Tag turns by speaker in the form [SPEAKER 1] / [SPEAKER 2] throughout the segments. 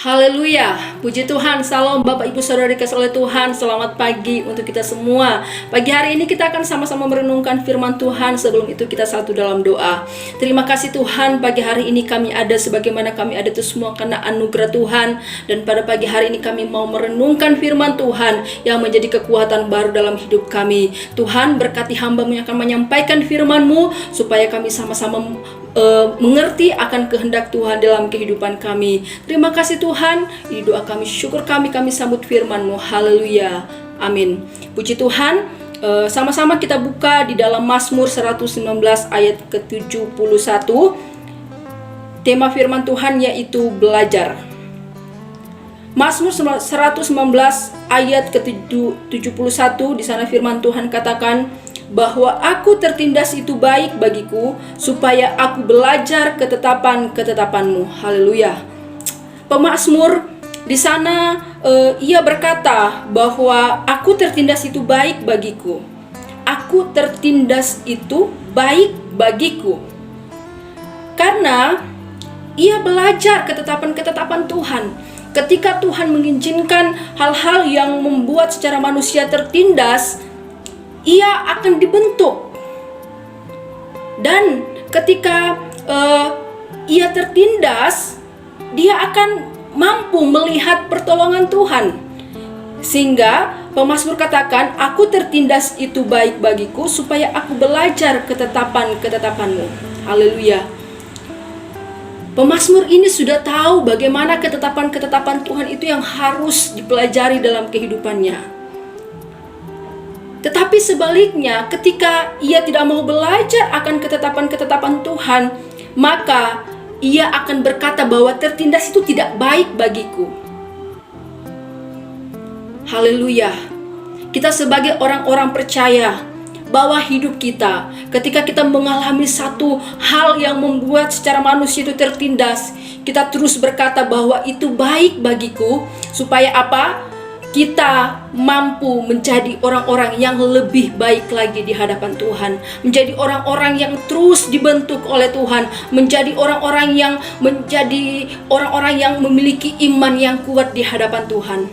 [SPEAKER 1] Haleluya, puji Tuhan, salam Bapak Ibu Saudara dikasih oleh Tuhan. Selamat pagi untuk kita semua. Pagi hari ini kita akan sama-sama merenungkan firman Tuhan. Sebelum itu kita satu dalam doa. Terima kasih Tuhan, pagi hari ini kami ada sebagaimana kami ada itu semua karena anugerah Tuhan. Dan pada pagi hari ini kami mau merenungkan firman Tuhan yang menjadi kekuatan baru dalam hidup kami. Tuhan berkati hamba-Mu yang akan menyampaikan firman-Mu supaya kami sama-sama mengerti akan kehendak Tuhan dalam kehidupan kami. Terima kasih Tuhan, ini doa kami, syukur kami sambut firman-Mu. Haleluya, amin. Puji Tuhan. Sama-sama kita buka di dalam Mazmur 119 ayat ke-71. Tema firman Tuhan yaitu belajar. Mazmur 119 ayat ke-71, di sana firman Tuhan katakan bahwa aku tertindas itu baik bagiku, supaya aku belajar ketetapan-ketetapan-Mu. Haleluya. Pemazmur di sana ia berkata bahwa aku tertindas itu baik bagiku. Aku tertindas itu baik bagiku. Karena ia belajar ketetapan-ketetapan Tuhan. Ketika Tuhan mengizinkan hal-hal yang membuat secara manusia tertindas, ia akan dibentuk. Dan ketika ia tertindas, dia akan mampu melihat pertolongan Tuhan. Sehingga pemazmur katakan, aku tertindas itu baik bagiku, supaya aku belajar ketetapan-ketetapan-Mu. Haleluya. Pemazmur ini sudah tahu bagaimana ketetapan-ketetapan Tuhan itu yang harus dipelajari dalam kehidupannya. Tetapi sebaliknya, ketika ia tidak mau belajar akan ketetapan-ketetapan Tuhan, maka ia akan berkata bahwa tertindas itu tidak baik bagiku. Haleluya. Kita sebagai orang-orang percaya bahwa hidup kita, ketika kita mengalami satu hal yang membuat secara manusia itu tertindas, kita terus berkata bahwa itu baik bagiku, supaya apa? Kita mampu menjadi orang-orang yang lebih baik lagi di hadapan Tuhan, menjadi orang-orang yang terus dibentuk oleh Tuhan, menjadi orang-orang yang memiliki iman yang kuat di hadapan Tuhan.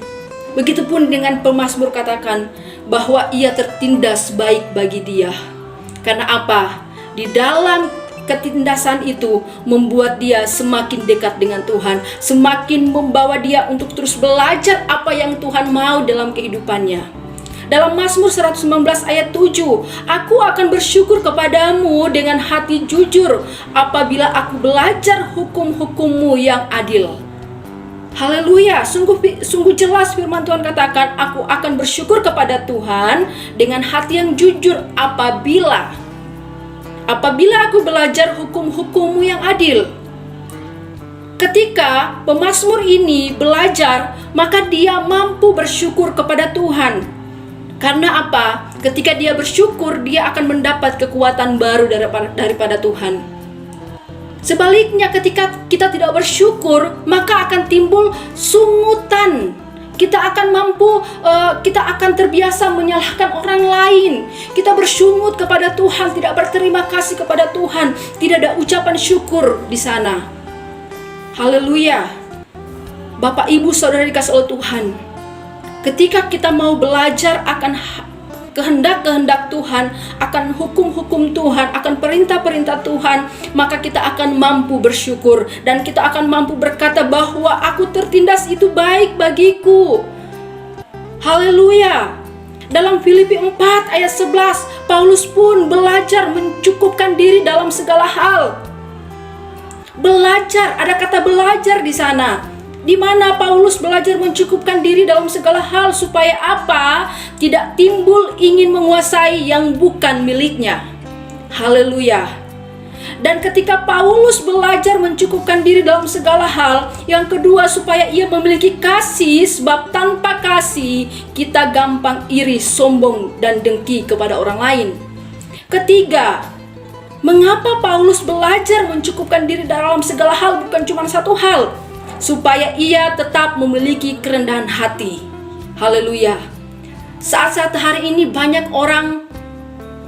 [SPEAKER 1] Begitupun dengan pemazmur katakan bahwa ia tertindas baik bagi dia. Karena apa? Di dalam ketindasan itu membuat dia semakin dekat dengan Tuhan, semakin membawa dia untuk terus belajar apa yang Tuhan mau dalam kehidupannya. Dalam Mazmur 119 ayat 7, aku akan bersyukur kepadamu dengan hati jujur apabila aku belajar hukum-hukum-Mu yang adil. Haleluya, sungguh jelas firman Tuhan katakan, aku akan bersyukur kepada Tuhan dengan hati yang jujur apabila aku belajar hukum-hukum-Mu yang adil. Ketika pemazmur ini belajar, maka dia mampu bersyukur kepada Tuhan. Karena apa? Ketika dia bersyukur, dia akan mendapat kekuatan baru daripada Tuhan. Sebaliknya, ketika kita tidak bersyukur, maka akan timbul sungutan. Kita akan terbiasa menyalahkan orang lain. Kita bersungut kepada Tuhan, tidak berterima kasih kepada Tuhan, tidak ada ucapan syukur di sana. Haleluya. Bapak Ibu Saudara dikasih oleh Tuhan, ketika kita mau belajar akan kehendak-kehendak Tuhan, akan hukum-hukum Tuhan, akan perintah-perintah Tuhan, maka kita akan mampu bersyukur dan kita akan mampu berkata bahwa aku tertindas itu baik bagiku. Haleluya. Dalam Filipi 4 ayat 11, Paulus pun belajar mencukupkan diri dalam segala hal. Belajar, ada kata belajar di sana. Di mana Paulus belajar mencukupkan diri dalam segala hal supaya apa? Tidak timbul ingin menguasai yang bukan miliknya. Haleluya. Dan ketika Paulus belajar mencukupkan diri dalam segala hal, yang kedua supaya ia memiliki kasih, sebab tanpa kasih kita gampang iri, sombong dan dengki kepada orang lain. Ketiga, mengapa Paulus belajar mencukupkan diri dalam segala hal? Bukan cuma satu hal, supaya ia tetap memiliki kerendahan hati. Haleluya. Saat-saat hari ini banyak orang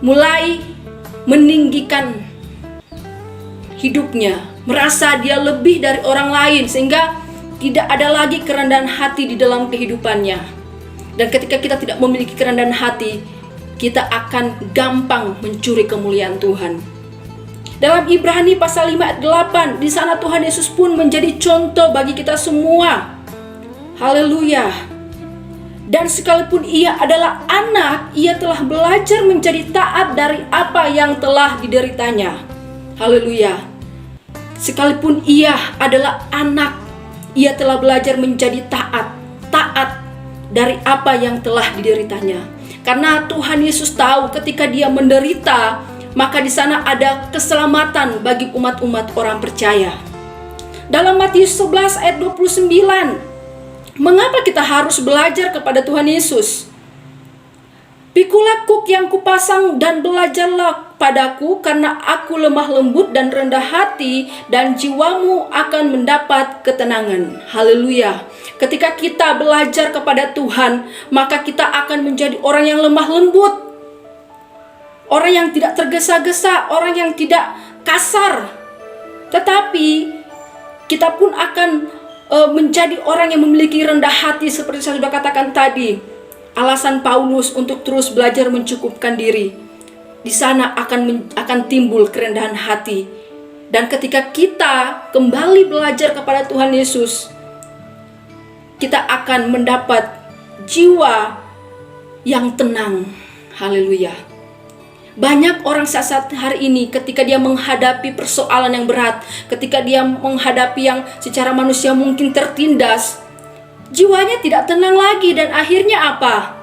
[SPEAKER 1] mulai meninggikan hidupnya, merasa dia lebih dari orang lain, sehingga tidak ada lagi kerendahan hati di dalam kehidupannya. Dan ketika kita tidak memiliki kerendahan hati, kita akan gampang mencuri kemuliaan Tuhan. Dalam Ibrani pasal 5 ayat 8, di sana Tuhan Yesus pun menjadi contoh bagi kita semua. Haleluya. Dan sekalipun ia adalah anak, ia telah belajar menjadi taat dari apa yang telah dideritanya. Haleluya. Sekalipun ia adalah anak, ia telah belajar menjadi taat dari apa yang telah dideritanya. Karena Tuhan Yesus tahu ketika dia menderita, maka di sana ada keselamatan bagi umat-umat orang percaya. Dalam Matius 11 ayat 29, mengapa kita harus belajar kepada Tuhan Yesus? Pikulah kuk yang kupasang dan belajarlah padaku, karena aku lemah lembut dan rendah hati, dan jiwamu akan mendapat ketenangan. Haleluya. Ketika kita belajar kepada Tuhan, maka kita akan menjadi orang yang lemah lembut, orang yang tidak tergesa-gesa, orang yang tidak kasar. Tetapi kita pun akan menjadi orang yang memiliki rendah hati, seperti saya sudah katakan tadi. Alasan Paulus untuk terus belajar mencukupkan diri, di sana akan timbul kerendahan hati. Dan ketika kita kembali belajar kepada Tuhan Yesus, kita akan mendapat jiwa yang tenang. Haleluya. Banyak orang saat hari ini ketika dia menghadapi persoalan yang berat, ketika dia menghadapi yang secara manusia mungkin tertindas, jiwanya tidak tenang lagi, dan akhirnya apa?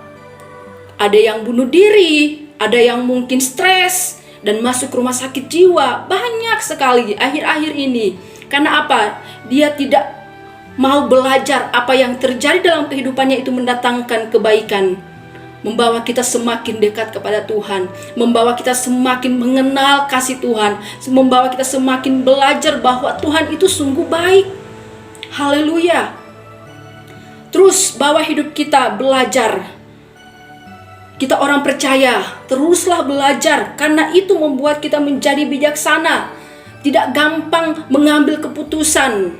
[SPEAKER 1] Ada yang bunuh diri, ada yang mungkin stres dan masuk rumah sakit jiwa. Banyak sekali akhir-akhir ini. Karena apa? Dia tidak mau belajar apa yang terjadi dalam kehidupannya itu mendatangkan kebaikan, membawa kita semakin dekat kepada Tuhan, membawa kita semakin mengenal kasih Tuhan, membawa kita semakin belajar bahwa Tuhan itu sungguh baik. Haleluya. Terus bawa hidup kita belajar. Kita orang percaya, teruslah belajar, karena itu membuat kita menjadi bijaksana, tidak gampang mengambil keputusan.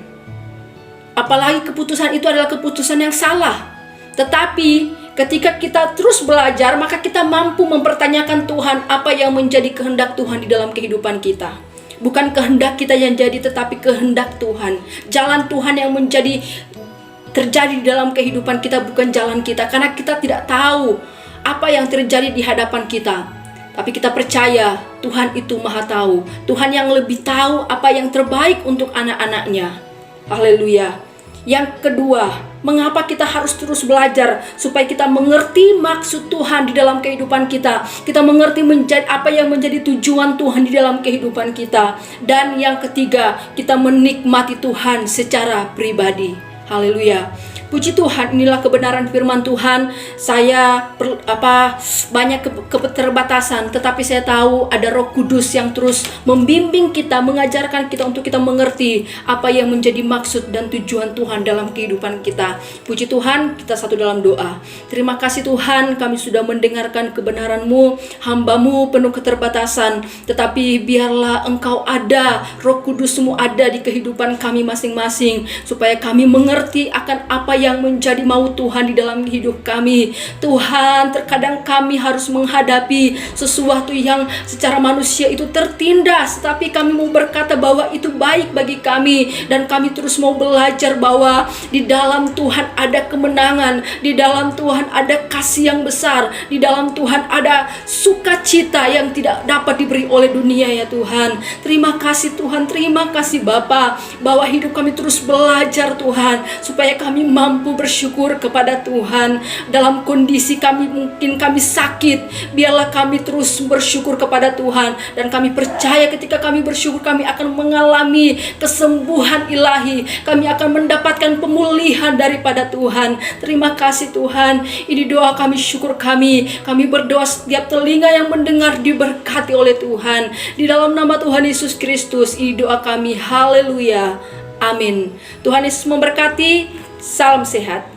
[SPEAKER 1] Apalagi keputusan itu adalah keputusan yang salah. Tetapi ketika kita terus belajar, maka kita mampu mempertanyakan Tuhan, apa yang menjadi kehendak Tuhan di dalam kehidupan kita. Bukan kehendak kita yang jadi, tetapi kehendak Tuhan. Jalan Tuhan yang menjadi terjadi di dalam kehidupan kita, bukan jalan kita. Karena kita tidak tahu apa yang terjadi di hadapan kita. Tapi kita percaya Tuhan itu maha tahu. Tuhan yang lebih tahu apa yang terbaik untuk anak-anaknya. Haleluya. Yang kedua, mengapa kita harus terus belajar? Supaya kita mengerti maksud Tuhan di dalam kehidupan kita. Kita mengerti apa yang menjadi tujuan Tuhan di dalam kehidupan kita. Dan yang ketiga, kita menikmati Tuhan secara pribadi. Haleluya. Puji Tuhan, inilah kebenaran firman Tuhan. Saya banyak keterbatasan, tetapi saya tahu ada Roh Kudus yang terus membimbing kita, mengajarkan kita untuk kita mengerti apa yang menjadi maksud dan tujuan Tuhan dalam kehidupan kita. Puji Tuhan, kita satu dalam doa. Terima kasih Tuhan, kami sudah mendengarkan kebenaran-Mu. Hamba-Mu penuh keterbatasan, tetapi biarlah Engkau ada, Roh Kudus-Mu ada di kehidupan kami masing-masing, supaya kami mengerti akan apa yang menjadi mau Tuhan di dalam hidup kami. Tuhan, terkadang kami harus menghadapi sesuatu yang secara manusia itu tertindas, tapi kami mau berkata bahwa itu baik bagi kami, dan kami terus mau belajar bahwa di dalam Tuhan ada kemenangan, di dalam Tuhan ada kasih yang besar, di dalam Tuhan ada sukacita yang tidak dapat diberi oleh dunia ya Tuhan. Terima kasih Tuhan, terima kasih Bapa, bahwa hidup kami terus belajar Tuhan, supaya kami mampu bersyukur kepada Tuhan. Dalam kondisi mungkin kami sakit, biarlah kami terus bersyukur kepada Tuhan. Dan kami percaya ketika kami bersyukur, kami akan mengalami kesembuhan ilahi. Kami akan mendapatkan pemulihan daripada Tuhan. Terima kasih Tuhan. Ini doa kami, syukur kami. Kami berdoa setiap telinga yang mendengar diberkati oleh Tuhan. Di dalam nama Tuhan Yesus Kristus, ini doa kami. Haleluya. Amin. Tuhan Yesus memberkati. Salam sehat.